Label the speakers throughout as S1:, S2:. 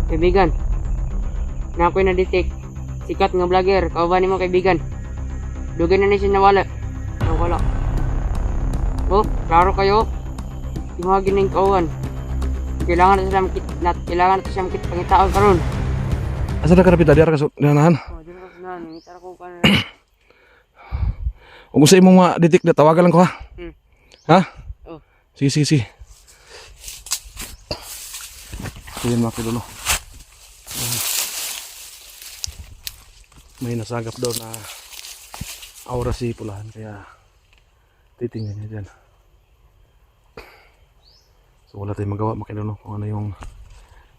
S1: Kaibigan, na ako'y na-detect. Sikat nga vlogger, kauban mo kaibigan. Dugay na siya nawala. Nawala. Oh, klaro kayo. Imagine ng kauban. Kailangan na siya makit pangitaon karon.
S2: Asa na karapit adi ara ka nanahan?
S1: Oh, dito ka na, nangitara ko ka na.
S2: Kung gusto imong ma-detect na tawagan lang ko ha. Ha?
S1: Oh.
S2: Sige, sige, sige. So yun mga pilulo. May nasagap daw na aura si Pulahan, kaya titingnan niya dyan. So wala tayong magawa mga pilulo kung ano yung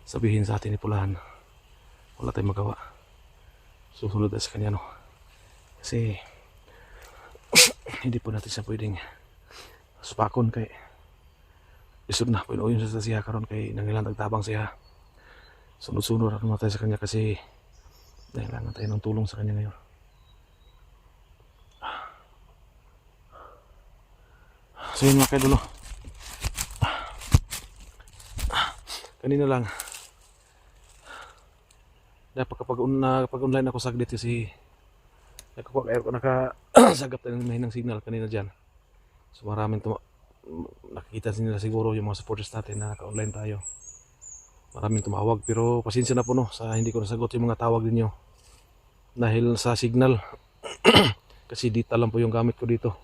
S2: sabihin sa atin ni Pulahan. Wala tayong magawa. Susunod tayo sa kanya, no? Kasi hindi po natin siya pwedeng supakon kay isod na pinuoy sa siya karon kay nangilan tagtabang siya. Sunod-sunod ako naman tayo sa kanya kasi kailangan tayo ng tulong sa kanya ngayon. So yun mga kaidolo, kanina lang dapat kapag online ako saglit kasi nakasagap tayo ng mahinang signal kanina dyan. So maraming nakikita nila siguro yung mga supporters natin na naka-online tayo. Maraming tumawag pero pasensya na po no sa hindi ko nasagot yung mga tawag ninyo dahil sa signal. Kasi data lang po yung gamit ko dito.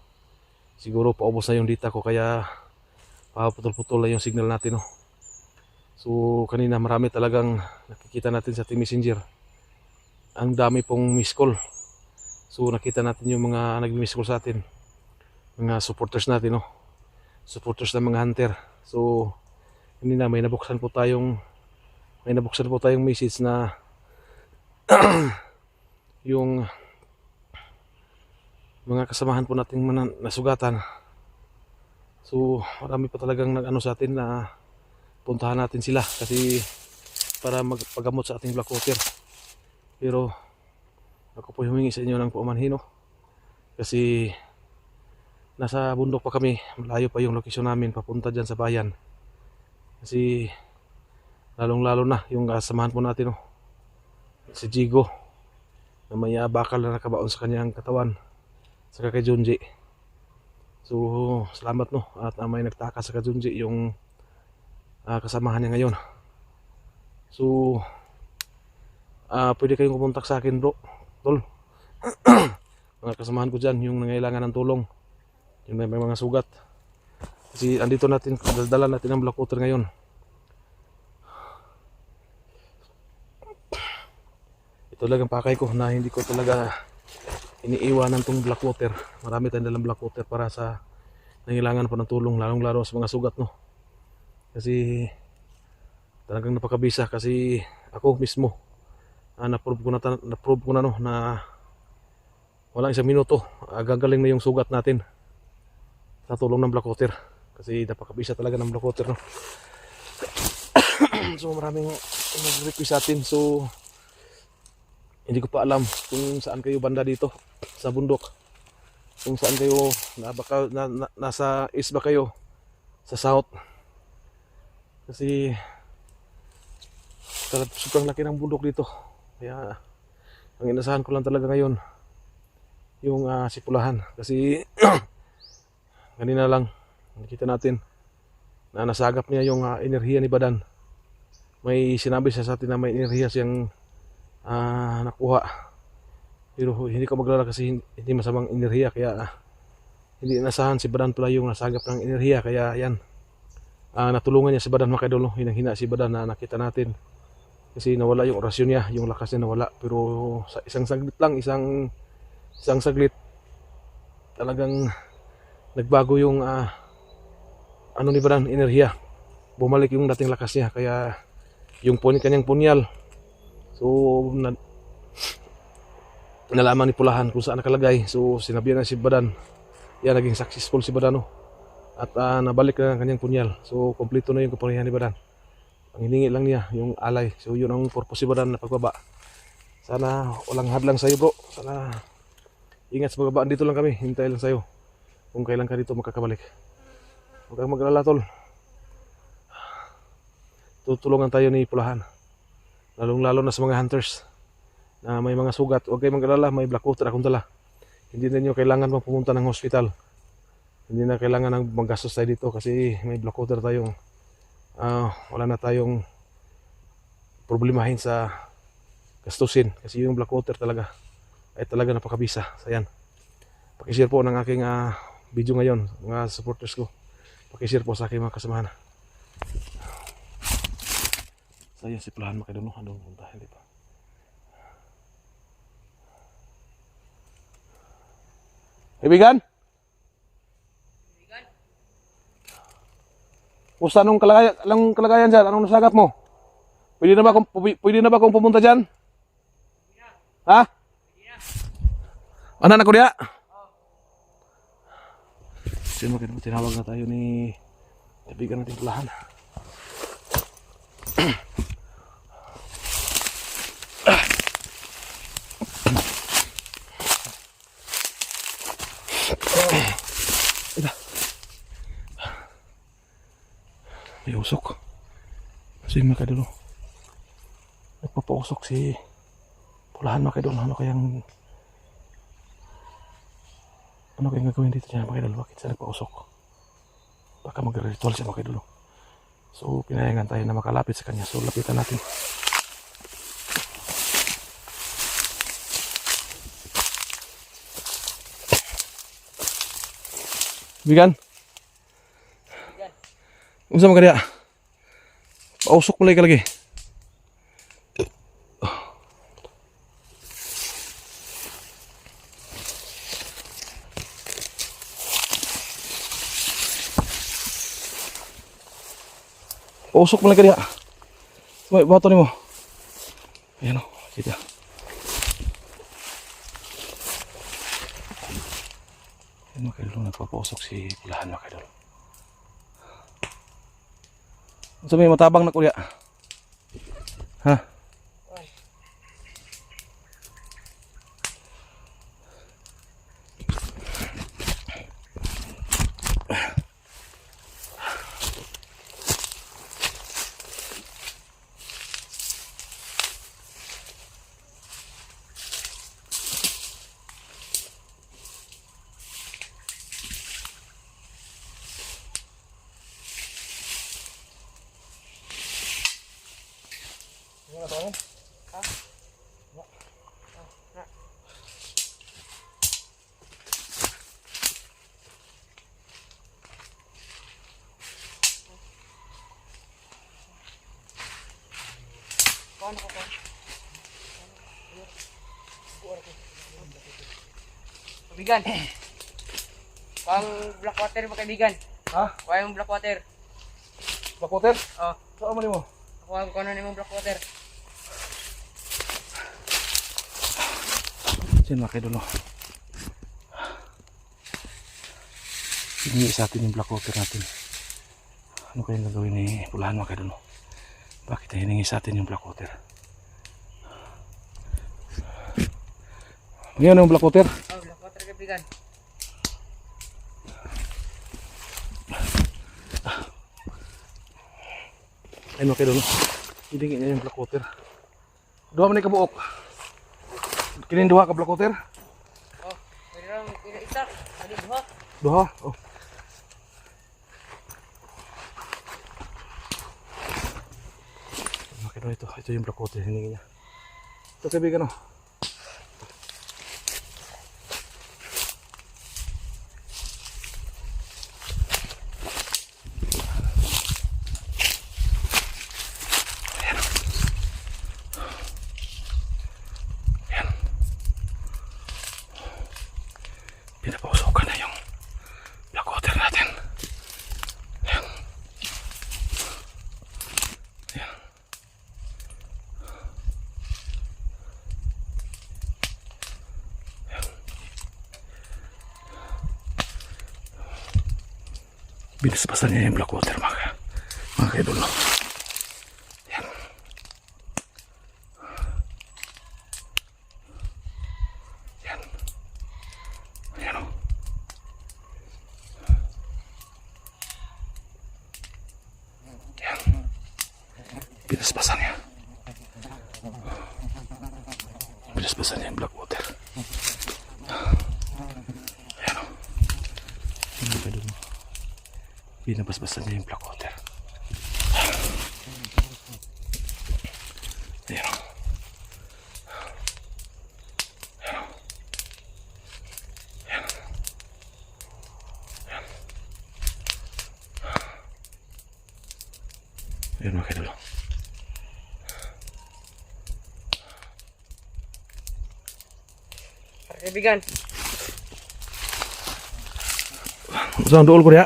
S2: Siguro paubos na yung data ko kaya paputol-putol na yung signal natin no. So kanina marami talagang nakikita natin sa Team Messenger. Ang dami pong miss call. So nakita natin yung mga nag-miss call sa atin. Mga supporters natin no. Supporters ng mga hunter. So kanina may nabuksan po tayong message na yung mga kasamahan po nating nasugatan. So marami pa talagang nag-ano sa atin na puntahan natin sila kasi para magpagamot sa ating black water. Pero ako po humingi sa inyo ng paumanhin no? Kasi nasa bundok pa kami, malayo pa yung location namin papunta dyan sa bayan. Kasi lalong-lalo na yung kasamahan po natin no? Si Jigo na may bakal na nakabaon sa kanyang katawan, saka kay Junji. So salamat no at may nagtaka sa kay Junji yung kasamahan niya ngayon. So pwede kayong kumontak sa akin bro, tol. Mga kasamahan ko dyan yung nangailangan ng tulong, yung may mga sugat. Kasi andito natin, dala natin ang black water ngayon. Ito lang ang pakay ko na hindi ko talaga iniiwanan tong black water. Marami tayong dalang black water para sa nangailangan pa ng tulong, lalong-lalo sa mga sugat no. Kasi talagang napakabisa kasi ako mismo na-prove ko na no na walang isang minuto gagaling na yung sugat natin sa tulong ng black water. Kasi napakabisa talaga ng black water no. So maraming nag-request sa atin. So hindi ko pa alam kung saan kayo banda dito sa bundok, kung saan kayo nasa east ba kayo, sa south. Kasi sobrang laki ng bundok dito. Kaya ang inasahan ko lang talaga ngayon yung si Pulahan. Kasi kanina lang nakita natin na nasagap niya yung enerhiya ni Badan. May sinabi siya sa atin na may enerhiya siyang nakuha. Pero hindi ko maglala kasi hindi masamang enerhiya. Kaya hindi inasahan si Badan pala yung nasagap ng enerhiya. Kaya yan, natulungan niya si Badan mga kaidolo. Hinang-hina si Badan na nakita natin. Kasi nawala yung orasyon niya, yung lakas niya nawala. Pero sa isang saglit lang, isang saglit, talagang nagbago yung ni Badan, enerhiya. Bumalik yung dating lakas niya. Kaya yung kanyang punyal, so nalaman ni Pulahan kung saan nakalagay. So sinabihan na si Badan. Yan, naging successful si Badan no? At nabalik na ang kanyang punyal. So kompleto na yung kapangyarihan ni Badan. Ang hiningi lang niya yung alay. So yun ang purpose si Badan na pagbaba. Sana walang hadlang sa'yo bro. Sana ingat sa pagbaba. Dito lang kami, hintay lang sa'yo kung kailan ka dito makakabalik. Huwag kang mag-alala tol, tutulungan tayo ni Pulahan. Lalong-lalo na sa mga hunters na may mga sugat. Huwag kayong mag-alala, may black water akong dala. Hindi na nyo kailangan pang pumunta ng hospital. Hindi na kailangan ng maggastos tayo dito kasi may black water tayong wala na tayong problemahin sa gastusin kasi yung black water talaga ay talaga napakabisa. So yan, pakishare po ng aking video ngayon mga supporters ko, pakishare po sa aking mga kasamahan. So yan, siplahan mo kayo doon, ano punta, hindi pa. Kaibigan? Kumusta anong kalagayan dyan? Anong nasagat mo? Pwede na ba akong pumunta dyan? Ha? Ano na ko diya? Sino mo tinawag na tayo ni kaibigan natin pulahan. May usok. Kasi mga kadulo, nagpapausok si pulahan mga kadulo. Ano kayang gagawin dito niya mga kadulo? Bakit siya nagpausok? Baka mag-ritual siya mga kadulo. So pinayangan tayo na makalapit sa kanya. So lapitan natin. Bigan? Unsa man kadiya? Pausok mulai ka lagi. Pausok mulai ka diya. May bato nimo. Ayan o, kita. Ayan mga kaidol, nagpapausok si pulahan mga kaidol. So may matabang na kuya. Ha?
S1: Kaibigan. Pang black water ba kaibigan?
S2: Ha?
S1: Kuha yung black water.
S2: Black water?
S1: Oh,
S2: Saan mo nimo?
S1: kuha ko na yung black water.
S2: Diyan mga kaidol. Hiningi sa atin yung black water natin. Ano kayang gagawin ni pulahan mga kaidol? Bakit hiningi sa atin yung black water? Ngayon yung black water?
S1: Oh, black water kaibigan.
S2: Ayun mga kaidol. Hiningi niya yung black water. Duha man ni kabuok. Kinin duha ka black water?
S1: Oh, pwede lang isa. Adi duha.
S2: Duha? Oh. Mga kaidol, ito yung black water hiningi niya. Ito kaibigan o. Pinapausokan na yung black water natin. Ayan. Ayan. Ayan. Binasbasan niya yung black water mga kaidol. Ayan. Ayan. Ayan o. Ayan. Binasbasan niya. binasbasan niya yung black water. Ayan o. Hindi ka doon. Binabasbasan niya yung black water. Ayan o. Ayan mga kaidol.
S1: Kaibigan,
S2: Saan dool ko niya?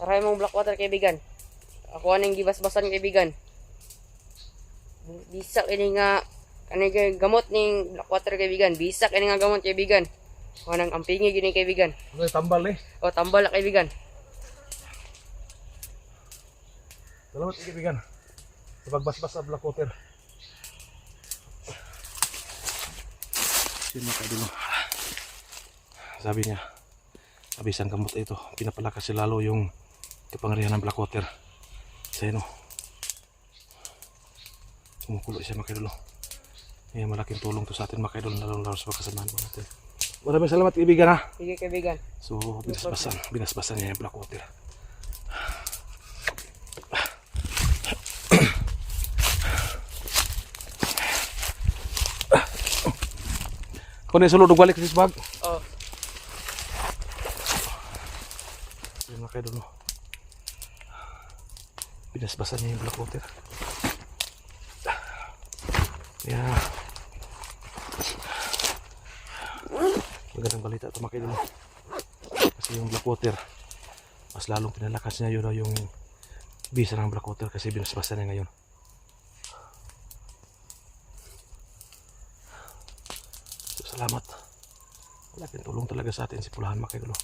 S1: saray mong black water kaibigan. Ako anong gibasbasan kaibigan. Bisak ini nga kay gamot ning black water kaibigan. Bisak ini nga gamot kaibigan. Ako nang ampingi gini kaibigan.
S2: Ano tambal ni?
S1: O tambal na kaibigan.
S2: Salamat kaibigan. Sa pagbasbas sa black water. Sino kaidol? Sabi niya, abisang gamot ito. Pinapalakas siya lalo yung kapangyarihan ng black water. Sa ino. Kumukulo siya mga kaidol. May malaking tulong to sa atin mga kaidol, lalo sa pagkasamahan mo natin. Maraming salamat kaibigan ha.
S1: Sige kaibigan.
S2: So binasbasan niya yung black water. Kung nasulod balik sa bag.
S1: Oh.
S2: Yun mga kaidol. Binasbasan niya yung black water. Yeah. Magandang balita ito mga kaidol. Kasi yung black water, mas lalong pinalakas niya yun yung bisa ng black water kasi binasbasan niya ngayon. So, salamat. Malaking tulong talaga sa atin si Pulahan mga kaidol.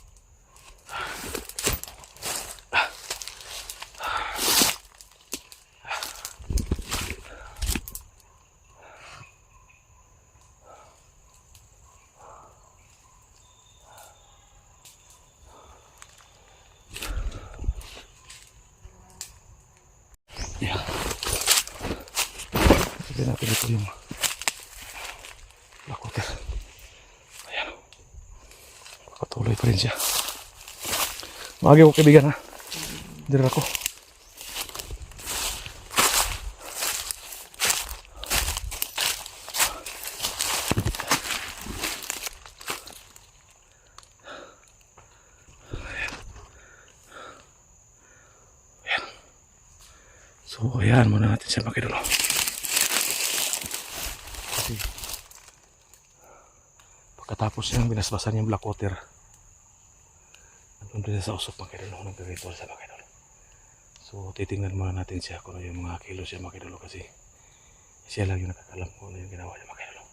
S2: Yeah. Sabihin natin ito yung black water. Ayan. Patuloy pa rin siya. Maagi ko kaibigan ha. Dira ako. So, ayan muna natin siya mga kaidol. Kasi, pagkatapos niyang binasbasan yung black water, nandun din sa usok mga kaidol, nag-ritual sa mga kaidol. So, titingnan muna natin siya kung ano yung mga kilos siya mga kaidol kasi siya lang yung nakakalam kung ano yung ginawa niya mga kaidol.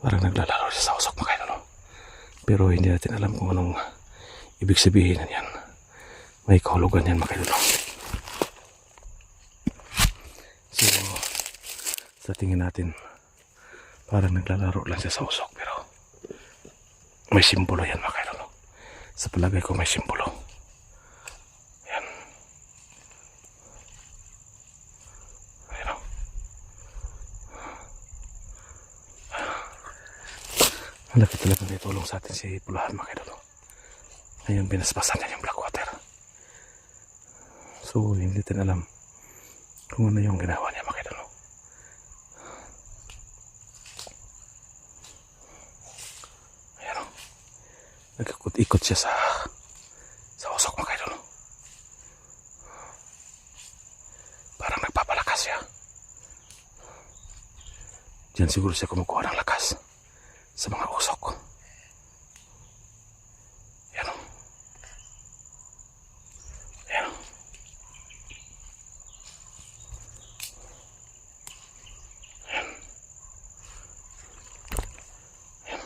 S2: Parang naglalaro siya sa usok mga kaidol. Pero hindi natin alam kung anong ibig sabihin yan. May kahulugan yan mga kaidol. So, sa tingin natin, parang naglalaro lang siya sa usok. Pero may simbolo yan mga kaidol. Sa palagay ko may simbolo. Yan. Ayan o. Malaki talaga may tulong sa atin si Pulahan mga kaidol. Ngayon binasbasan niya yung black water. So hindi natin alam kung ano yung ginawa niya mga kaidol. Ayan o. Nagkikot-ikot siya sa usok mga kaidol. Parang nagpapalakas siya. Diyan siguro siya kumukuha ng lakas sa mga usok. Yan o. Yan o. Yan. Yan.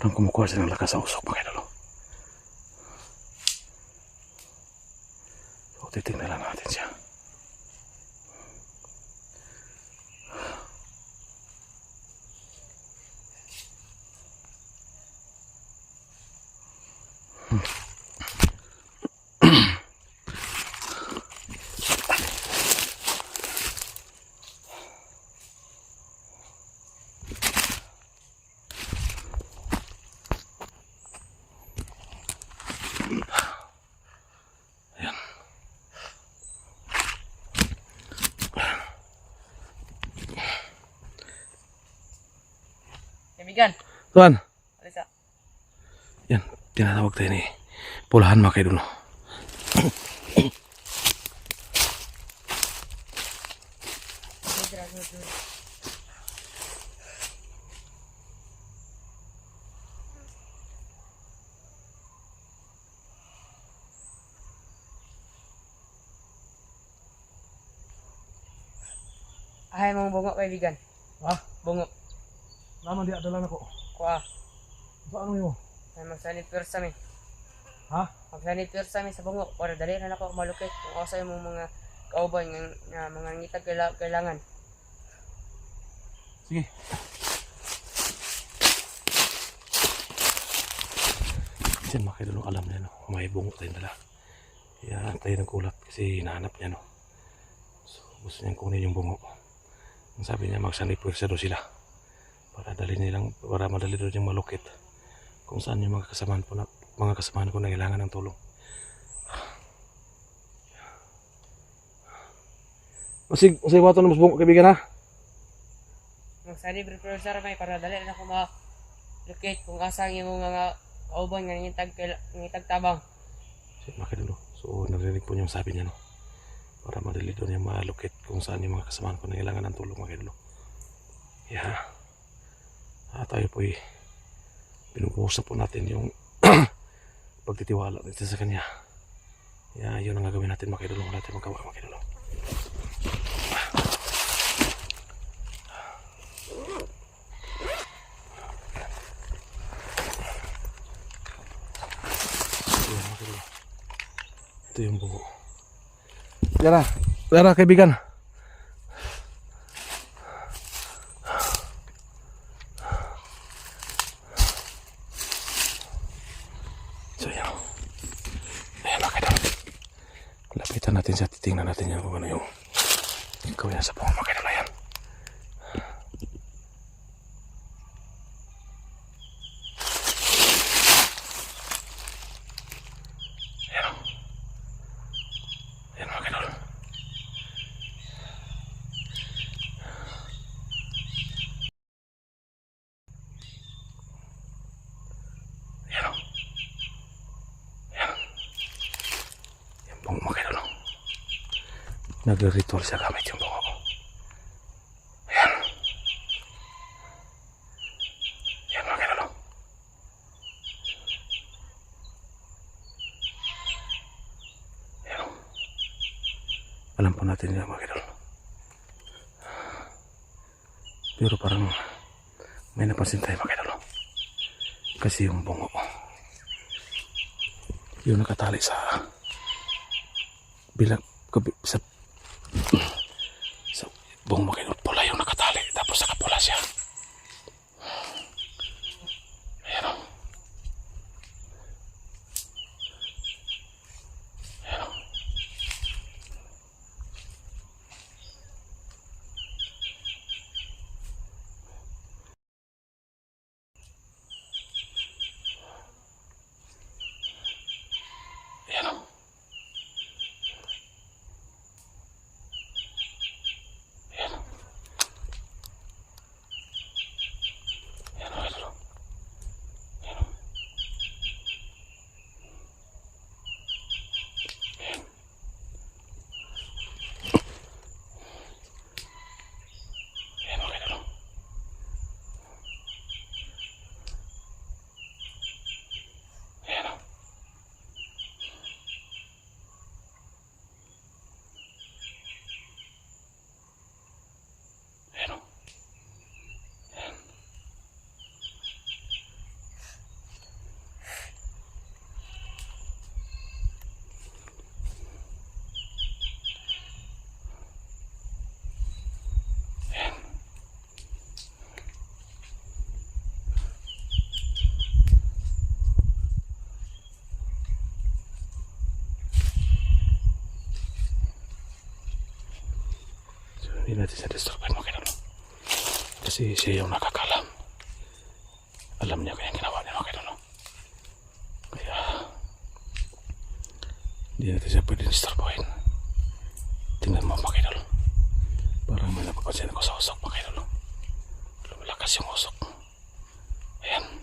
S2: Parang kumukuha siya ng lakas sa usok mga idol. So titignan lang natin siya.
S1: Kaibigan,
S2: Tuan,
S1: alisa.
S2: yan, tinatawag tayo ni Pulahan mga kaidol.
S1: Ahay mong bungo kaibigan.
S2: Ha?
S1: Bungo.
S2: Naman di adalan ako.
S1: Kuha.
S2: Paano mo?
S1: Ay magsanit persa mi.
S2: Ha?
S1: Magsanit persa mi sa bungo para dali na ako malukit kung asa yung mga kauban nga mga ngitag kailangan.
S2: Sige. Kasi mga kaidol, alam niya no, may bungo tayong dala. Kaya tayo nagkulat kasi hinahanap niya no. So gusto niyang kunin yung bungo. Ang sabi niya magsanip siya doon sila. Para madali doon yung malukit. Kung saan yung mga kasamahan ko na kailangan ng tulong. Masig wato na mas bungo kaibigan ha.
S1: Magsanit persa may para dali na ako malukit kung asa yung mga kauban nga ngitag tabang.
S2: So narinig po niyo yung sabi niya no. Para madali doon yung malukit kung saan yung mga kasamahan ko na kailangan ng tulong mga kaidol. Yeah. Tayo po pinupuusap po natin yung pagtitiwala natin sa kanya. Yeah, yun ang gagawin natin mga kaidol. Wala natin magawa mga kaidol. Ito yung buko. Yara kaibigan. So yan. Ayan mga kaidol. Lapitan natin siya. Titingnan natin yan kung ano yung gawin sa buko mga kaidol. Ayan. Ayan mga kaidol. Nagre-ritual siya gamit yung bungo ko. Ayan. Ayan mga kaidol. Ayan. Alam po natin yan mga kaidol. Pero parang may napansin tayo mga kaidol. Kasi yung bungo yung nakatali sa sa buong makinot pula yung nakatali tapos nakapula siya. Ayan o. Ayan o. Ayan o. Hindi natin siya disturban mga idol. Kasi siya yung nakakalam. Alam niya kaya ginawa niya mga idol. Kaya hindi natin siya pwede disturbuhin. Tingnan mo mga idol. Parang may napapansin ako sa usok mga idol. Lumalakas yung usok. Ayan.